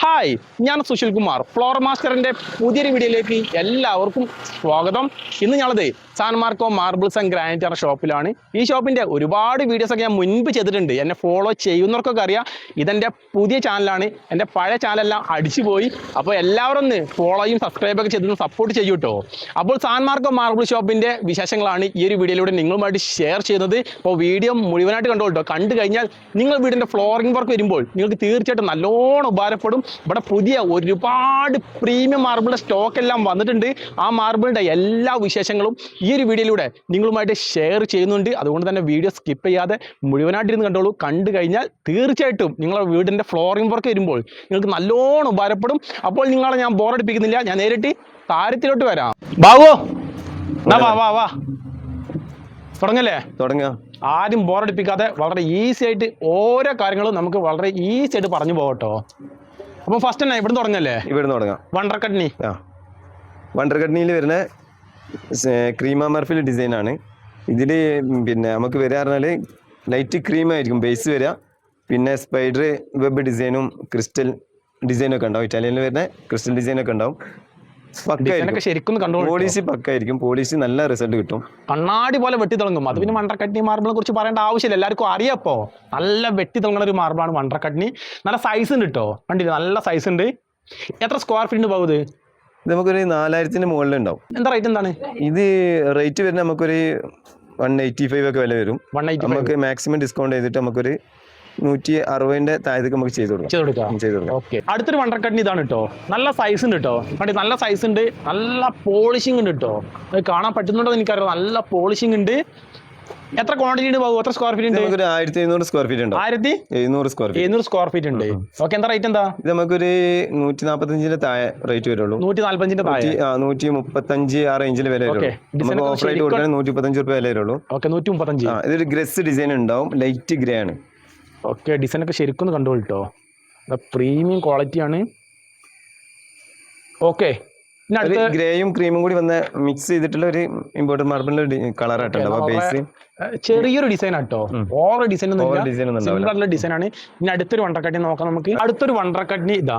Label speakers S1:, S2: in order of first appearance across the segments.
S1: Hi, ഞാൻ Sushil Kumar. Floor മാസ്റ്ററിന്റെ പുതിയൊരു വീഡിയോയിലേക്ക് എല്ലാവർക്കും സ്വാഗതം. ഇന്ന് ഞങ്ങളത് San Marco marbles and granite എന്ന ഷോപ്പിലാണ്. ഈ ഷോപ്പിന്റെ ഒരുപാട് വീഡിയോസ് ഒക്കെ ഞാൻ മുൻപ് ചെയ്തിട്ടുണ്ട്. എന്നെ ഫോളോ ചെയ്യുന്നവർക്കൊക്കെ അറിയാം. ഇതെന്റെ പുതിയ ചാനലാണ്. എൻ്റെ പഴയ ചാനലെല്ലാം അടിച്ചുപോയി. അപ്പോൾ എല്ലാവരും ഒന്ന് ഫോളോയും സബ്സ്ക്രൈബൊക്കെ ചെയ്ത് സപ്പോർട്ട് ചെയ്യൂ കേട്ടോ. അപ്പോൾ സാൻ മാർക്കോ മാർബിൾ ഷോപ്പിന്റെ വിശേഷങ്ങളാണ് ഈ ഒരു വീഡിയോയിലൂടെ നിങ്ങളുമായിട്ട് ഷെയർ ചെയ്യുന്നത്. അപ്പോൾ വീഡിയോ മുഴുവനായിട്ട് കണ്ടോ കേട്ടോ. കണ്ടു കഴിഞ്ഞാൽ നിങ്ങൾ വീടിന്റെ ഫ്ലോറിംഗ് വർക്ക് വരുമ്പോൾ നിങ്ങൾക്ക് തീർച്ചയായിട്ടും നല്ലോണം ഉപകാരപ്പെടും. ഇവിടെ പുതിയ ഒരുപാട് പ്രീമിയം മാർബിളിന്റെ സ്റ്റോക്ക് എല്ലാം വന്നിട്ടുണ്ട്. ആ മാർബിളിന്റെ എല്ലാ വിശേഷങ്ങളും ഈ ഒരു വീഡിയോയിലൂടെ നിങ്ങളുമായിട്ട് ഷെയർ ചെയ്യുന്നുണ്ട്. അതുകൊണ്ട് തന്നെ വീഡിയോ സ്കിപ്പ് ചെയ്യാതെ മുഴുവനായിട്ടിരുന്ന് കണ്ടോളൂ. കണ്ടു കഴിഞ്ഞാൽ തീർച്ചയായിട്ടും നിങ്ങളുടെ വീടിന്റെ ഫ്ലോറിംഗ് വർക്ക് വരുമ്പോൾ നിങ്ങൾക്ക് നല്ലോണം ഉപകാരപ്പെടും. അപ്പോൾ നിങ്ങളെ ഞാൻ ബോറടിപ്പിക്കുന്നില്ല, ഞാൻ നേരിട്ട് കാര്യത്തിലോട്ട് വരാം. ബാബു വാ വാ വാ തുടങ്ങല്ലേ? തുടങ്ങാം. ആരും ബോറടിപ്പിക്കാതെ വളരെ ഈസി ആയിട്ട് ഓരോ കാര്യങ്ങളും നമുക്ക് വളരെ ഈസി ആയിട്ട് പറഞ്ഞു പോകട്ടോ. അപ്പൊ ഫസ്റ്റ് തന്നെ ഇവിടെ തുടങ്ങല്ലേ? ഇവിടെ തുടങ്ങാം. വണ്ടർ കട്നി. വണ്ടർ കട്നിയിൽ വരുന്ന ക്രീമ മർഫിൽ ഡിസൈൻ ആണ്. ഇതിൽ പിന്നെ നമുക്ക് വരിക പറഞ്ഞാൽ ലൈറ്റ് ക്രീം ആയിരിക്കും ബേസ് വരിക. പിന്നെ സ്പൈഡർ വെബ് ഡിസൈനും ക്രിസ്റ്റൽ ഡിസൈനൊക്കെ ഉണ്ടാവും. ഇറ്റാലിയനിൽ വരുന്ന ക്രിസ്റ്റൽ ഡിസൈനൊക്കെ ഉണ്ടാവും. പോളിസി പക്കായിരിക്കും. പോളിസി നല്ല റിസൾട്ട് കിട്ടും. കണ്ണാടി പോലെ വെട്ടി തുടങ്ങും. അത് പിന്നെ വണ്ടർ കട്നി മാർബിളിനെ കുറിച്ച് പറയേണ്ട ആവശ്യമില്ല, എല്ലാവർക്കും അറിയാപ്പോ. നല്ല വെട്ടി തുടങ്ങുന്ന ഒരു മാർബിളാണ് വണ്ടർ കട്നി. നല്ല സൈസ് ഉണ്ട് കേട്ടോ, കണ്ടില്ല? നല്ല സൈസ് ഉണ്ട്. എത്ര സ്ക്വയർ ഫീറ്റ് പോകുന്നത്? ഇത് നമുക്കൊരു 4000-ന്റെ മുകളിൽ ഉണ്ടാവും. എന്താ റേറ്റ്? എന്താണ് ഇത് റേറ്റ് വരുന്നത്? നമുക്കൊരു 185 ഒക്കെ വില വരും. നമുക്ക് മാക്സിമം ഡിസ്കൗണ്ട് ചെയ്തിട്ട് നമുക്കൊരു 160-ന്റെ താഴത്തേക്ക് നമുക്ക് ചെയ്ത് കൊടുക്കാം. അടുത്തൊരു വണ്ടർ കട്നി ഇതാണ് കേട്ടോ. നല്ല സൈസ് ഉണ്ട് കേട്ടോ. നല്ല സൈസ് ഉണ്ട്, നല്ല പോളിഷിംഗ് ഉണ്ട് കേട്ടോ. അത് കാണാൻ പറ്റുന്നുണ്ടോ എനിക്കറിയാം. നല്ല പോളിഷിംഗ് ഉണ്ട്. എത്ര ക്വാണ്ടിറ്റി ഉണ്ട്? എത്ര സ്ക്വയർ ഫീറ്റ് ഉണ്ട്? 1700 സ്ക്വയർ ഫീറ്റ് ഉണ്ട്. 1700 സ്ക്വയർ ഫീറ്റ് ഉണ്ട്. ഓക്കെ, എന്താ റേറ്റ്? എന്താ ഇത്? നമുക്കൊരു 145-ന്റെ താഴെ റേറ്റ് വരുള്ളൂ. 145-ന്റെ താഴെ 135 ആ റേഞ്ചിൽ വില വരുള്ളൂ. ഓഫ് റേറ്റ് കൊടുക്കാൻ 135 രൂപ വില വരുള്ളൂ. ഓക്കെ, 135. ഇതൊരു ഗ്രസ് ഡിസൈൻ ഉണ്ടാവും. ലൈറ്റ് ഗ്രേ ആണ്. ഓക്കെ, ഡിസൈനൊക്കെ ശരിക്കും കണ്ടോളൂ കേട്ടോ. പ്രീമിയം ക്വാളിറ്റി ആണ്. ഓക്കെ, ഗ്രേയും ക്രീമും കൂടി വന്ന് മിക്സ് ചെയ്തിട്ടുള്ള ഒരു ഇമ്പോർട്ടന്റ് മാർബിളിന്റെ കളർ ആയിട്ടുണ്ടാവും. ബേസ് ചെറിയൊരു ഡിസൈൻ ആട്ടോ. ഓവർ ഡിസൈൻ ഒന്നും ഡിസൈൻ ആണ്. ഇനി അടുത്തൊരു വണ്ടർ കട്നി നോക്കാം നമുക്ക്. അടുത്തൊരു വണ്ടർ കട്നി ഇതാ.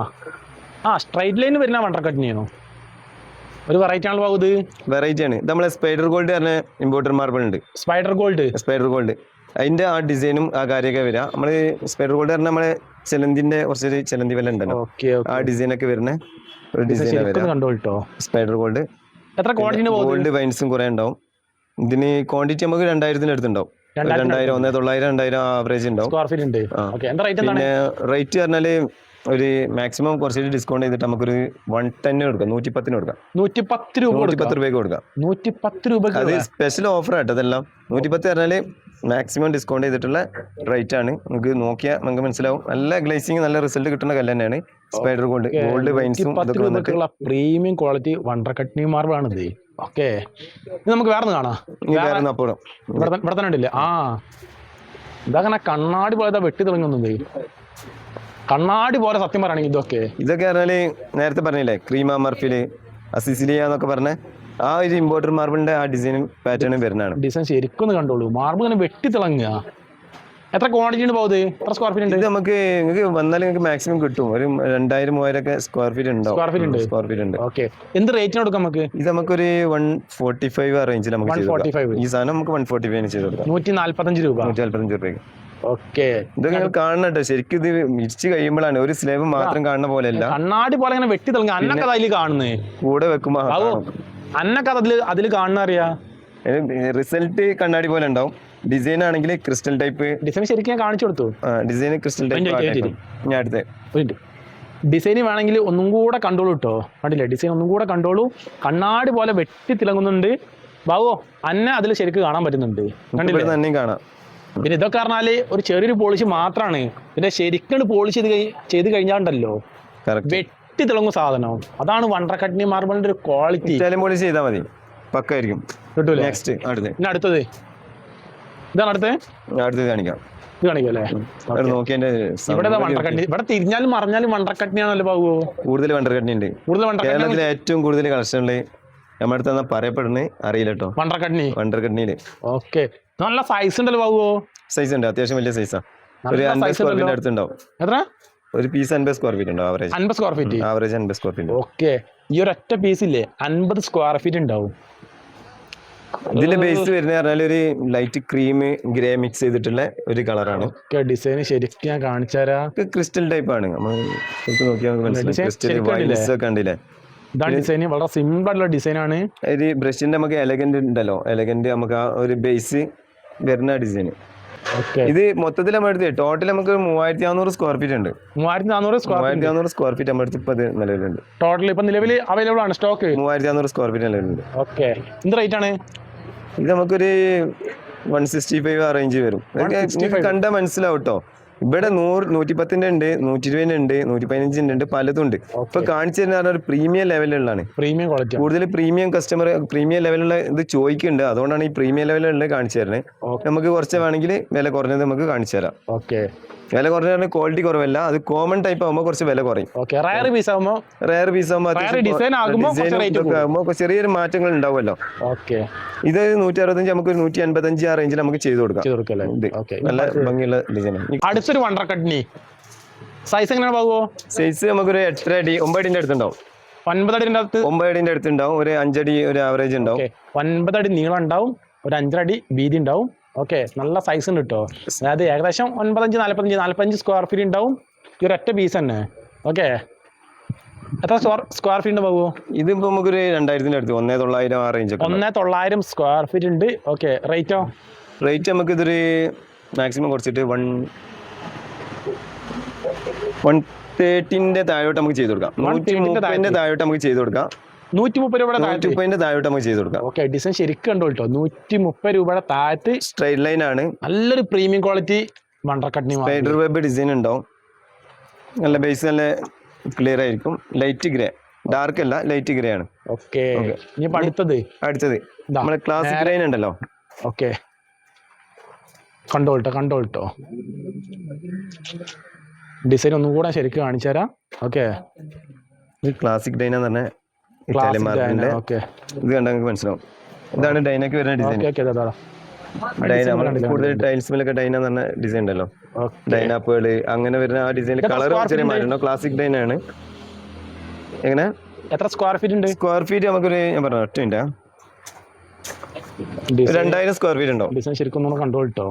S1: സ്ട്രൈറ്റ് ലൈൻ വരുന്ന വണ്ടർ കട്നിയാണോ? ഒരു വെറൈറ്റി ആണല്ലോ ഇത്. വെറൈറ്റി ആണ്. ഇത് നമ്മളെ സ്പൈഡർ ഗോൾഡ് പറഞ്ഞ ഇമ്പോർട്ടന്റ് മാർബിൾ ഉണ്ട്. സ്പൈഡർ ഗോൾഡ് അതിന്റെ ആ ഡിസൈനും ആ കാര്യമൊക്കെ വരിക. നമ്മള് സ്പൈഡർ ഗോൾഡ് പറഞ്ഞാൽ നമ്മളെ ചെലന്തിന്റെ കുറച്ചൊരു ചെലന്തി വില ഉണ്ടല്ലോ, ആ ഡിസൈനൊക്കെ വരുന്ന ഒരു ഡിസൈൻ. Spider gold. എത്ര ക്വാണ്ടിറ്റി? ഗോൾഡ് വൈൻസും കുറെ ഉണ്ടാവും. ഇതിന് ക്വാണ്ടിറ്റി നമുക്ക് 2000-ന്റെ അടുത്തുണ്ടാവും. 2000, 1900, 2000 ആവറേജ് ഉണ്ടാവും. പിന്നെ റേറ്റ് പറഞ്ഞാല് ഒരു മാക്സിമം കുറച്ച് ഡിസ്കൗണ്ട് ചെയ്തിട്ട് നമുക്കൊരു 110 കൊടുക്കാം. 110 കൊടുക്കാം. 110 രൂപയ്ക്ക് കൊടുക്കാം. 110 രൂപ. അത് സ്പെഷ്യൽ ഓഫർ ആട്ടോ. അതെല്ലാം 110 പറഞ്ഞാല് മാക്സിമം ഡിസ്കൗണ്ട് ചെയ്തിട്ടുള്ള റേറ്റ് ആണ്. നമുക്ക് നോക്കിയാൽ നമുക്ക് മനസ്സിലാവും. നല്ല ഗ്ലേസിങ്, നല്ല റിസൾട്ട് കിട്ടുന്ന കല്ല് തന്നെയാണ് സ്പൈഡർ ഗോൾഡ്. ഗോൾഡ് വൈൻസും premium quality wonder Katni marble ആണ് ഇത്. ഓക്കെ, നമുക്ക് വേറെ കാണാം. ഇവിടെ തന്നെ ഉണ്ടല്ലേ? ഇതങ്ങനെ കണ്ണാടി പോലെ വെട്ടി തുടങ്ങുന്നത്. കണ്ണാടി പോലെ സത്യം പറയുകയാണെങ്കിൽ ഇതൊക്കെ പറഞ്ഞാല് നേരത്തെ പറഞ്ഞില്ലേ, ക്രീമ മർഫില്, സിസിലിയ എന്നൊക്കെ പറഞ്ഞ ആ ഒരു ഇമ്പോർട്ടന്റ് മാർബിളിന്റെ ആ ഡിസൈനും പാറ്റേണും വരുന്നതാണ്. ഡിസൈൻ ശരിക്കും കണ്ടോളൂ. മാർബിൾ ഇങ്ങനെ വെട്ടി തിളങ്ങുക. എത്ര ക്വാണ്ടിറ്റി ഉണ്ട് പോകുന്നത്? എത്ര സ്ക്വയർ ഫീറ്റ് ഉണ്ട്? ഇത് നിങ്ങൾക്ക് വന്നാൽ നിങ്ങൾക്ക് മാക്സിമം കിട്ടും. ഒരു 2000-3000 ഒക്കെ സ്ക്വയർ ഫീറ്റ് ഉണ്ട്. ഓക്കെ, എന്ത് റേറ്റിന് കൊടുക്കാം നമുക്ക്? ഇത് നമുക്കൊരു 145 ആ റേഞ്ചിൽ നമുക്ക് ചെയ്ത് കൊടുക്കാം. ഈ സാധനം നമുക്ക് 145 ചെയ്ത് കൊടുക്കാം. 145 രൂപയ്ക്ക്. ഓക്കെ, ഇത് നിങ്ങൾ കാണണട്ടോ. ശരിക്കും ഇത് മിരിച്ച് കഴിയുമ്പോഴാണ്, ഒരു സ്ലേബ് മാത്രം കാണുന്ന പോലെയല്ല. കണ്ണാടി പോലെ ഇങ്ങനെ വെട്ടി തിളങ്ങുക. അന്നൊക്കെ അതിൽ കാണുന്നേ കൂടെ വെക്കുമ്പോ അന്നൊക്കെ അതിൽ കാണുന്ന അറിയാ. റിസൾട്ട് കണ്ണാടി പോലെ ഉണ്ടാവും. ഡിസൈൻ ആണെങ്കിൽ ക്രിസ്റ്റൽ ടൈപ്പ് ഡിസൈൻ. ശരിക്കും ഞാൻ കാണിച്ചു കൊടുത്തു. Design crystal type. ഞാൻ അടുത്ത ഡിസൈൻ വേണമെങ്കിൽ ഒന്നും കൂടെ കണ്ടോളൂ കേട്ടോ. കണ്ടില്ലേ? ഡിസൈൻ ഒന്നും കൂടെ കണ്ടോളൂ. കണ്ണാടി പോലെ വെട്ടി തിളങ്ങുന്നുണ്ട്. ബാവോ, അന്നെ അതിൽ ശരിക്കും കാണാൻ പറ്റുന്നുണ്ട്. കണ്ടില്ലേ? കാണാം. പിന്നെ ഇതൊക്കെ പറഞ്ഞാല് ഒരു ചെറിയൊരു പോളിഷ് മാത്രമാണ്. പിന്നെ ശരിക്കും പോളിഷ് ചെയ്ത് കഴിഞ്ഞാണ്ടല്ലോ വെട്ടി തിളങ്ങും സാധനം. അതാണ് വണ്ടർ കട്നി മാർബിളിന്റെ ഒരു ക്വാളിറ്റി. പോളിഷ് ചെയ്താൽ മതി, പക്കായിരിക്കും. കിട്ടൂല. നെക്സ്റ്റ് അടുത്തത് ഇതാണ്. അടുത്തത് കാണിക്കാം. ഇത് കാണിക്കല്ലേ? ഇവിടെ തിരിഞ്ഞാലും മറിഞ്ഞാലും വണ്ടർ കട്നിയാണല്ലോ ബാബു. കൂടുതൽ വണ്ടർ കട്നി ഉണ്ട്. കേരളത്തിലെ ഏറ്റവും കൂടുതൽ കളക്ഷനില് നമ്മുടെ അടുത്ത് പറയപ്പെടുന്നത് അറിയില്ല കേട്ടോ. വണ്ടർ കട്നിയില്. ഓക്കെ, നല്ല സൈസ് ഉണ്ടല്ലോ ബാബു. സൈസ് ഉണ്ട്, അത്യാവശ്യം വലിയ സൈസാ. ഒരു 100 സ്ക്വയർ ഫീറ്റ് അടുത്തുണ്ടാവും. എത്ര? ഒരു പീസ് 50 സ്ക്വയർ ഫീറ്റ് ഉണ്ടാവും average.
S2: 50 square feet
S1: average 50 square feet.
S2: Okay, ഈ ഒരു ഒറ്റ പീസ് ഇല്ലേ 50 സ്ക്വയർ ഫീറ്റ് ഉണ്ടാവും.
S1: ഇതിന്റെ ബേസ് വരുന്ന പറഞ്ഞാൽ ഒരു ലൈറ്റ് ക്രീം ഗ്രേ മിക്സ് ചെയ്തിട്ടുള്ള ഒരു കളറാണ്.
S2: ഡിസൈൻ ശരിക്കും ഞാൻ കാണിച്ചുതരാം.
S1: ക്രിസ്റ്റൽ ടൈപ്പ് ആണ്. നമ്മൾ കണ്ടില്ലേ,
S2: ഇതാണ് ഡിസൈൻ. വളരെ സിമ്പിൾ ആയിട്ടുള്ള ഡിസൈൻ ആണ്.
S1: ഒരു ബ്രഷിന്റെ നമുക്ക് എലഗന്റ് ഉണ്ടല്ലോ, എലഗന്റ് നമുക്ക് ആ ഒരു ബേസ് വരുന്ന ഡിസൈൻ. ഇത് മൊത്തത്തിൽ നമ്മുടെ അടുത്ത് ടോട്ടൽ നമുക്ക് 3400 സ്ക്വയർ ഫീറ്റ് ഉണ്ട്. 3400 സ്ക്വയർ ഫീറ്റ് നമ്മുടെ അടുത്ത് ഇപ്പൊ നിലവിലുണ്ട്.
S2: ടോട്ടൽ ഇപ്പൊ നിലവിൽ അവൈലബിൾ ആണ് സ്റ്റോക്ക്.
S1: 3400 സ്ക്വയർ ഫീറ്റ് നിലവിലുണ്ട്.
S2: ഓക്കെ, എന്ത് റേറ്റ് ആണ്
S1: ഇത്? നമുക്കൊരു 165 ആ റേഞ്ച് വരും. കണ്ടാൽ മനസ്സിലാവും കേട്ടോ. ഇവിടെ 100, 110 ഉണ്ട്, 120 ഉണ്ട്, 115 ഉണ്ട്, പലതും ഉണ്ട്. ഇപ്പൊ കാണിച്ചു തരുന്ന ഒരു പ്രീമിയം ലെവലിലുള്ളതാണ്.
S2: പ്രീമിയം ക്വാളിറ്റി,
S1: കൂടുതൽ പ്രീമിയം കസ്റ്റമർ പ്രീമിയം ലെവലുള്ള ഇത് ചോദിക്കുന്നുണ്ട്. അതുകൊണ്ടാണ് ഈ പ്രീമിയം ലെവലുള്ള കാണിച്ചു തരുന്നത്. നമുക്ക് കുറച്ച് വേണമെങ്കിൽ വില കുറഞ്ഞത് നമുക്ക് കാണിച്ചു തരാം.
S2: ഓക്കെ,
S1: വില കുറഞ്ഞ ക്വാളിറ്റി കുറവല്ല, അത് കോമൺ ടൈപ്പ് ആകുമ്പോൾ കുറച്ച് വില കുറയും.
S2: റയർ പീസ് ആകുമ്പോൾ
S1: ചെറിയൊരു മാറ്റങ്ങൾ ഉണ്ടാവുമല്ലോ. ഇത് 165, നമുക്ക് 185 ആ റേഞ്ചിൽ നമുക്ക് ചെയ്ത് കൊടുക്കാം. നല്ല ഭംഗിയുള്ള ഡിസൈൻ.
S2: അടുത്തൊരു വണ്ടർ കട്ടിനി സൈസ് എങ്ങനെ പോകുമോ?
S1: സൈസ് നമുക്കൊരു 8 അടി 9 അടിന്റെ അടുത്തുണ്ടാവും.
S2: 9 അടിന്റെ അടുത്ത്
S1: 9 അടിന്റെ അടുത്തുണ്ടാവും. ഒരു 5 അടി ഒരു ആവറേജ് ഉണ്ടാവും.
S2: 9 അടി നീളം ഉണ്ടാവും, ഒരു 5 അടി വീതി ഉണ്ടാവും. ഓക്കെ, നല്ല സൈസ് ഉണ്ട് കേട്ടോ. അതായത് ഏകദേശം 45 സ്ക്വയർ ഫീറ്റ് ഉണ്ടാവും. ഈ ഒരു ഒറ്റ പീസ് തന്നെ. ഓക്കെ, എത്ര സ്ക്വയർ ഫീറ്റ് പോകുമോ?
S1: ഇതിപ്പോ നമുക്കൊരു 2000 അടുത്ത് 1900 ആ റേഞ്ച്.
S2: 1900 സ്ക്വയർ ഫീറ്റ് ഉണ്ട്. ഓക്കെ, റേറ്റോ?
S1: റേറ്റ് നമുക്ക് ഇതൊരു മാക്സിമം കുറച്ചിട്ട് 130 താഴോട്ട് നമുക്ക് ചെയ്ത് കൊടുക്കാം. 130 താഴോട്ട് നമുക്ക് ചെയ്ത് കൊടുക്കാം.
S2: 130 രൂപയുടെ
S1: താഴോട്ട് നമുക്ക് ചെയ്ത് കൊടുക്കാം.
S2: ഓക്കെ, ഡിസൈൻ ശരിക്കും കണ്ടോ കേട്ടോ. 130 രൂപയുടെ താഴത്ത്
S1: സ്ട്രൈറ്റ് ലൈൻ ആണ്.
S2: നല്ലൊരു premium quality wonder Katni.
S1: Spider web design ഉണ്ടാവും. നല്ല ബേസ് നല്ല ക്ലിയർ ആയിരിക്കും. ലൈറ്റ് ഗ്രേ, ഡാർക്ക് അല്ല, ലൈറ്റ് ഗ്രേ ആണ്.
S2: ഓക്കെ, ഇനി അടുത്തത്
S1: നമ്മളെ ക്ലാസിക് ലൈൻ ഉണ്ടല്ലോ.
S2: ഓക്കെ, കണ്ടോ കേട്ടോ. ഡിസൈൻ ഒന്നും കൂടെ ശരിക്കും കാണിച്ചു തരാം. ഓക്കെ,
S1: ഇത് ക്ലാസിക് ഡൈന എന്ന് പറഞ്ഞ ഇറ്റാലിയൻ മാർബിളിന്റെ. ഇത് കണ്ടാൽ നിങ്ങൾക്ക് മനസ്സിലാവും. ഇതാണ് ഡൈനക്ക് വരുന്ന ഡിസൈൻ. ഡൈന കൂടുതൽ ടൈൽസ് മേലൊക്കെ ഡൈന എന്ന് പറഞ്ഞ ഡിസൈൻ ഉണ്ടല്ലോ, ഡൈന പേള് അങ്ങനെ വരുന്ന ആ ഡിസൈൻ. കളർ ചെറിയ മാറ്റം. ക്ലാസിക് ഡൈന ആണ്. എങ്ങനെ
S2: എത്ര സ്ക്വയർ ഫീറ്റ് ഉണ്ട്?
S1: സ്ക്വയർ ഫീറ്റ് നമുക്കൊരു ഞാൻ പറഞ്ഞു 2000 സ്ക്വയർ ഫീറ്റ് ഉണ്ടാവും.
S2: ഡിസൈൻ ശരിക്കും കണ്ടോ കേട്ടോ.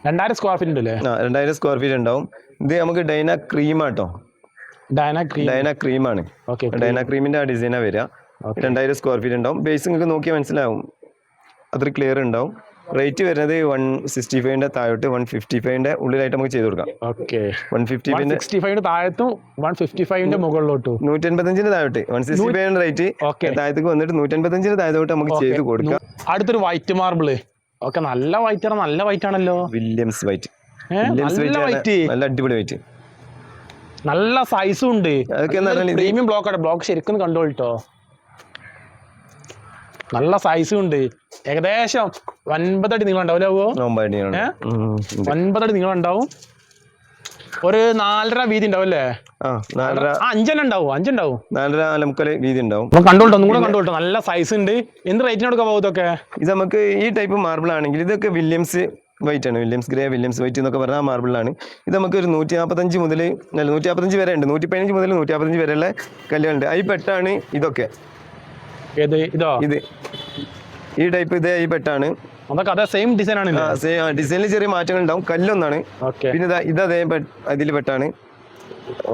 S2: 2000 സ്ക്വയർ ഫീറ്റ് ഉണ്ടല്ലേ?
S1: 2000 സ്ക്വയർ ഫീറ്റ് ഉണ്ടാവും. ഇത് നമുക്ക് ഡൈന ക്രീം ആട്ടോ. ഡൈന ക്രീം ആണ്. ഡൈന ക്രീമിന്റെ ആ ഡിസൈനാ വരിക. 2000 സ്ക്വയർ ഫീറ്റ് ഉണ്ടാവും. ബേസ് നിങ്ങൾക്ക് നോക്കിയാൽ മനസ്സിലാവും, അത്ര ക്ലിയർ ഉണ്ടാവും. റേറ്റ് വരുന്നത് 165 താഴോട്ട് 155 ഉള്ളിലായിട്ട് നമുക്ക് ചെയ്ത് കൊടുക്കാം.
S2: 155 താഴത്തും 155 മുകളിലോട്ട്
S1: 185 താഴോട്ട് 165 റേറ്റ് താഴത്തേക്ക് വന്നിട്ട് 185 താഴത്തോട്ട് നമുക്ക് ചെയ്ത് കൊടുക്കാം.
S2: അടുത്തൊരു വൈറ്റ് മാർബിള്. ഓക്കെ, നല്ല വൈറ്റ് ആണല്ലോ.
S1: Williams white.
S2: നല്ല
S1: അടിപൊളി വൈറ്റ്.
S2: നല്ല സൈസും ഉണ്ട്. പ്രീമിയം ബ്ലോക്ക് ശരിക്കും കണ്ടോട്ടോ. നല്ല സൈസും ഉണ്ട്. ഏകദേശം 9 അടി നീളം ഉണ്ടാവില്ലേ? 9 അടി നീളം ഉണ്ടാവും. ഒരു 4.5 വീതി ഉണ്ടാവും അല്ലേ? 5 ഉണ്ടാവും.
S1: 4.5 വീതി ഉണ്ടാവും.
S2: കണ്ടോട്ടോ, ഒന്നും കൂടെ കണ്ടോട്ടോ. നല്ല സൈസ് ഉണ്ട്. എന്ത് റേറ്റിനോടൊക്കെ പോകും ഇതൊക്കെ?
S1: ഇത് നമുക്ക് ഈ ടൈപ്പ് മാർബിൾ ആണെങ്കിൽ ഇതൊക്കെ വില്യംസ് വൈറ്റ് ആണ്. വില്യംസ് ഗ്രേ, വില്യംസ് വൈറ്റ് എന്നൊക്കെ പറഞ്ഞാൽ ആ മാർബിളാണ്. ഇത് നമുക്ക് ഒരു 145 മുതൽ 145 വരെ ഉണ്ട്. 115 മുതൽ 145 വരെയുള്ള കല്ലുകളുണ്ട്. അതിൽ പെട്ടാണ് ഇതൊക്കെ. ഇത് ഈ ടൈപ്പ് ഇത് ഈ പെട്ടാണ്.
S2: സെയിം ഡിസൈൻ ആണ്.
S1: ഡിസൈനിൽ ചെറിയ മാറ്റങ്ങൾ ഉണ്ടാവും. കല്ലൊന്നാണ്. പിന്നെ ഇത് അതേ അതിൽ പെട്ടാണ്.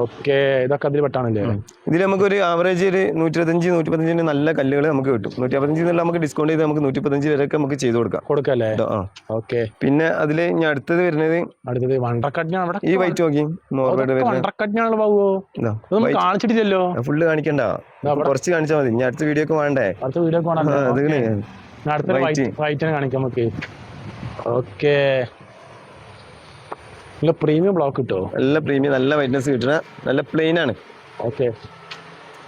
S2: ഓക്കെ, ഇതൊക്കെ അതിൽ പെട്ടാണല്ലേ?
S1: ഇതിൽ നമുക്ക് ഒരു ആവറേജ് ഒരു 125-115 നല്ല കല്ലുകൾ നമുക്ക് കിട്ടും. 115 നമുക്ക് ഡിസ്കൗണ്ട് ചെയ്ത് നമുക്ക് 135 വരെയൊക്കെ നമുക്ക് ചെയ്ത് കൊടുക്കാം.
S2: ഓക്കെ,
S1: പിന്നെ അതില് ഞാൻ അടുത്തത് വരുന്നത് ഈ വൈറ്റ് നോക്കി
S2: കാണിച്ചിട്ടില്ലല്ലോ.
S1: ഫുള്ള് കാണിക്കണ്ട, കുറച്ച് കാണിച്ചാൽ മതി. ഞാൻ അടുത്ത വീഡിയോ ഒക്കെ വേണ്ടേ?
S2: കാണിക്കാം നമുക്ക്. ഓക്കെ, നല്ല പ്രീമിയം ബ്ലോക്ക് കിട്ടുമോ?
S1: നല്ല പ്രീമിയം, നല്ല വൈറ്റ്നസ് കിട്ടുന്ന നല്ല പ്ലെയിൻ ആണ്.
S2: ഓക്കെ,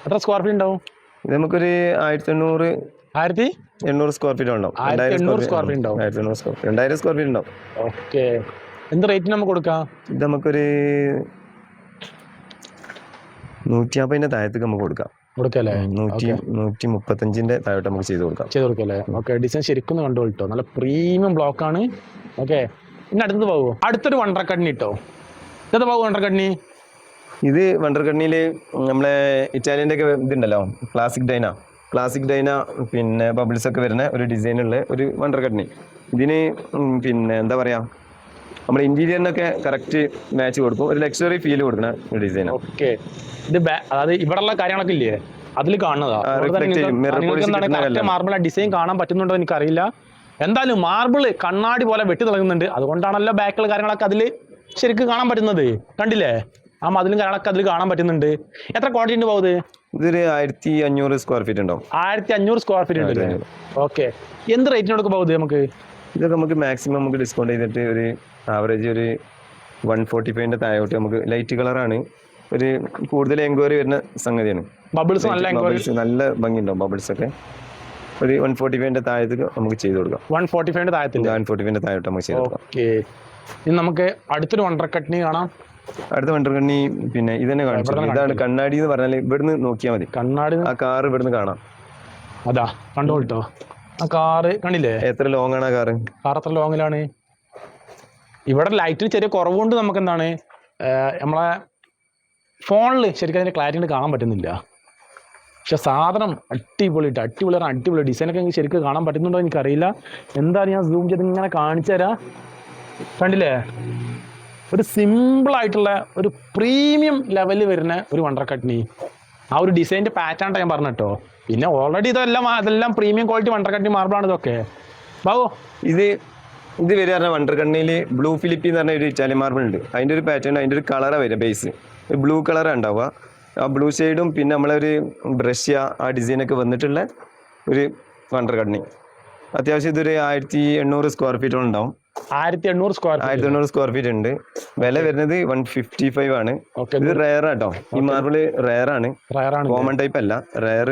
S2: എത്ര സ്ക്വയർ ഫീറ്റ് ഉണ്ടാവും?
S1: ഇത് നമുക്കൊരു 1800 സ്ക്വയർ ഫീറ്റ് ഉണ്ടാവും.
S2: 1800 സ്ക്വയർ ഫീറ്റ് ഉണ്ടാവും.
S1: 2000 സ്ക്വയർ ഫീറ്റ് ഉണ്ടാവും.
S2: ഓക്കെ, എന്ത് റേറ്റിന് നമുക്ക് കൊടുക്കാം?
S1: ഇത് നമുക്കൊരു 150 താഴത്തേക്ക് നമുക്ക് കൊടുക്കാം. 135 താഴോട്ട് നമുക്ക് ചെയ്ത് കൊടുക്കാം.
S2: ഓക്കെ, ഡിസൈൻ ശരിക്കും കണ്ടു കിട്ടോ. നല്ല പ്രീമിയം ബ്ലോക്ക് ആണ്. ഓക്കെ, പിന്നെ അടുത്തത് പോകുമോ? അടുത്തൊരു വണ്ടർ കട്നി കേട്ടോ. ഇതൊക്കെ പോകും വണ്ടർ കട്നി.
S1: ഇത് വണ്ടർകണ്ണിയിൽ നമ്മളെ ഇറ്റാലിയൻ്റെ ഒക്കെ ഇതുണ്ടല്ലോ ക്ലാസിക് ഡൈന പിന്നെ ബബിൾസ് ഒക്കെ വരുന്ന ഒരു ഡിസൈനുള്ള ഒരു വണ്ടർകണ്ണി. ഇതിന് പിന്നെ എന്താ പറയുക, നമ്മുടെ ഇന്റീരിയറിനൊക്കെ കറക്റ്റ് മാച്ച് കൊടുക്കും, ഒരു ലക്ഷറി ഫീൽ കൊടുക്കുന്ന ഒരു ഡിസൈൻ.
S2: ഓക്കെ, ഇത് അതായത് ഇവിടെയുള്ള കാര്യങ്ങളൊക്കെ ഇല്ലേ അതിൽ കാണുന്നതാണ്. മാർബിൾ ഡിസൈൻ കാണാൻ പറ്റുന്നുണ്ടോ എനിക്കറിയില്ല. എന്തായാലും മാർബിൾ കണ്ണാടി പോലെ വെട്ടി തിളങ്ങുന്നുണ്ട്. അതുകൊണ്ടാണല്ലോ ബാക്കിലുള്ള കാര്യങ്ങളൊക്കെ അതിൽ ശരിക്കും കാണാൻ പറ്റുന്നത്. കണ്ടില്ലേ, ആ മതിലും കാര്യങ്ങളൊക്കെ അതിൽ കാണാൻ പറ്റുന്നുണ്ട്. എത്ര ക്വാണ്ടിറ്റി ഉണ്ട് പോകുന്നത്?
S1: ഇതൊരു 1500 സ്ക്വയർ ഫീറ്റ് ഉണ്ടാവും.
S2: 1500 സ്ക്വയർ ഫീറ്റ് ഉണ്ട്. ഓക്കെ, എന്ത് റേറ്റിനോടൊക്കെ പോകുന്നത് നമുക്ക്?
S1: ഇതൊക്കെ നമുക്ക് മാക്സിമം നമുക്ക് ഡിസ്കൗണ്ട് ചെയ്തിട്ട് ഒരു ആവറേജ് ഒരു 145ന്റെ താഴോട്ട് നമുക്ക് ലൈറ്റ് കളറാണ്, ഒരു കൂടുതൽ എൻക്വയറി വരുന്ന സംഗതിയാണ്.
S2: ബബിൾസ്
S1: നല്ല ഭംഗിയുണ്ടാവും. ബബിൾസ് ഒക്കെ ഒരു 145ന്റെ താഴത്തേക്ക് നമുക്ക് ചെയ്ത് കൊടുക്കാം.
S2: 145ന്റെ
S1: താഴോട്ട് നമുക്ക് ചെയ്ത് കൊടുക്കാം.
S2: ഓക്കെ, ഇനി നമുക്ക് അടുത്തൊരു വണ്ടർകണ്ണി കാണാം.
S1: അടുത്ത വണ്ടർകണ്ണി പിന്നെ ഇതന്നെ കാണിച്ചു. ഇതാണ് കണ്ണാടി എന്ന് പറഞ്ഞാൽ ഇവിടുന്ന് നോക്കിയാൽ മതി.
S2: കണ്ണാടി
S1: ആ കാർ ഇവിടുന്ന് കാണാം.
S2: അതാ കണ്ടോട്ടോ, ആ കാറ് കണ്ടില്ലേ?
S1: എത്ര ലോങ് ആണ് ആ കാർ
S2: എത്ര ലോങ്ങിലാണ്? ഇവിടെ ലൈറ്റിന് ചെറിയ കുറവുകൊണ്ട് നമുക്ക് എന്താണ് നമ്മളെ ഫോണിൽ ശരിക്കും അതിൻ്റെ ക്ലാരിറ്റി കാണാൻ പറ്റുന്നില്ല. പക്ഷെ സാധനം അടിപൊളി ഡിസൈനൊക്കെ എനിക്ക് ശരിക്കും കാണാൻ പറ്റുന്നുണ്ടോ എനിക്കറിയില്ല. എന്തായാലും ഞാൻ സൂം ചെയ്ത് ഇങ്ങനെ കാണിച്ചു തരാം. കണ്ടില്ലേ, ഒരു സിമ്പിളായിട്ടുള്ള ഒരു പ്രീമിയം ലെവലിൽ വരുന്ന ഒരു വണ്ടർകണ്ണി. ആ ഒരു ഡിസൈൻ്റെ പാറ്റേൺ ഞാൻ പറഞ്ഞിട്ടോ. പിന്നെ ഓൾറെഡി അതെല്ലാം പ്രീമിയം ക്വാളിറ്റി വണ്ടർകണ്ണി മാർബിളാണ് ഇതൊക്കെ. ബാബു,
S1: ഇത് വരിക വണ്ടർകണ്ണിയിൽ ബ്ലൂ ഫിലിപ്പി എന്ന് പറഞ്ഞ ഒരു ഇറ്റാലിയൻ മാർബിൾ ഉണ്ട്. അതിൻ്റെ ഒരു പാറ്റേൺ, അതിൻ്റെ ഒരു കളറാണ് വരിക. ബേസ് ഒരു ബ്ലൂ കളറാണ് ഉണ്ടാവുക. ആ ബ്ലൂ ഷെയ്ഡും പിന്നെ നമ്മളൊരു ബ്രഷ്യ ആ ഡിസൈനൊക്കെ വന്നിട്ടുള്ള ഒരു വണ്ടർകണ്ണി. അത്യാവശ്യം ഇതൊരു 1800 സ്ക്വയർ ഫീറ്റോളം ഉണ്ടാവും.
S2: 1800
S1: സ്ക്വയർ ഫീറ്റ് ഉണ്ട്. വില വരുന്നത് 155 ആണ്. ഇത് റെയർ ആട്ടോ, ഈ മാർബിൾ റെയർ ആണ്, കോമൺ ടൈപ്പ് അല്ല, റെയർ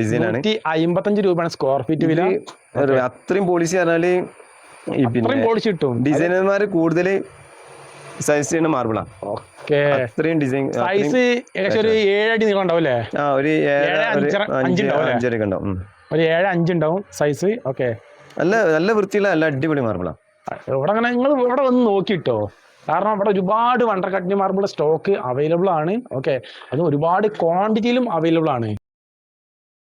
S1: ഡിസൈൻ ആണ്.
S2: 55 രൂപയാണ് സ്ക്വയർ ഫീറ്റ് വില.
S1: അത്രയും പോളിസി പറഞ്ഞാല്
S2: പോളിസി കിട്ടും.
S1: ഡിസൈനർമാര് കൂടുതൽ സൈസ് ചെയ്യുന്ന മാർബിളാണ്. അത്രയും ഡിസൈൻ
S2: സൈസ് ഏകദേശം ഒരു 7 അടി നീളം ഉണ്ടാവും അല്ലേ?
S1: ഒരു 7.5 ഉണ്ടാവും.
S2: ഒരു 7.5 ഉണ്ടാവും സൈസ്. ഓക്കെ,
S1: നല്ല വൃത്തിയുള്ള നല്ല അടിപൊളി മാർബിളാണ്.
S2: ഇവിടെ അങ്ങനെ നിങ്ങൾ ഇവിടെ വന്ന് നോക്കിട്ടോ, കാരണം ഇവിടെ ഒരുപാട് വണ്ടർകണ്ണി മാർബിൾ സ്റ്റോക്ക് അവൈലബിൾ ആണ്. ഓക്കെ, അത് ഒരുപാട് ക്വാണ്ടിറ്റിയിലും അവൈലബിൾ ആണ്.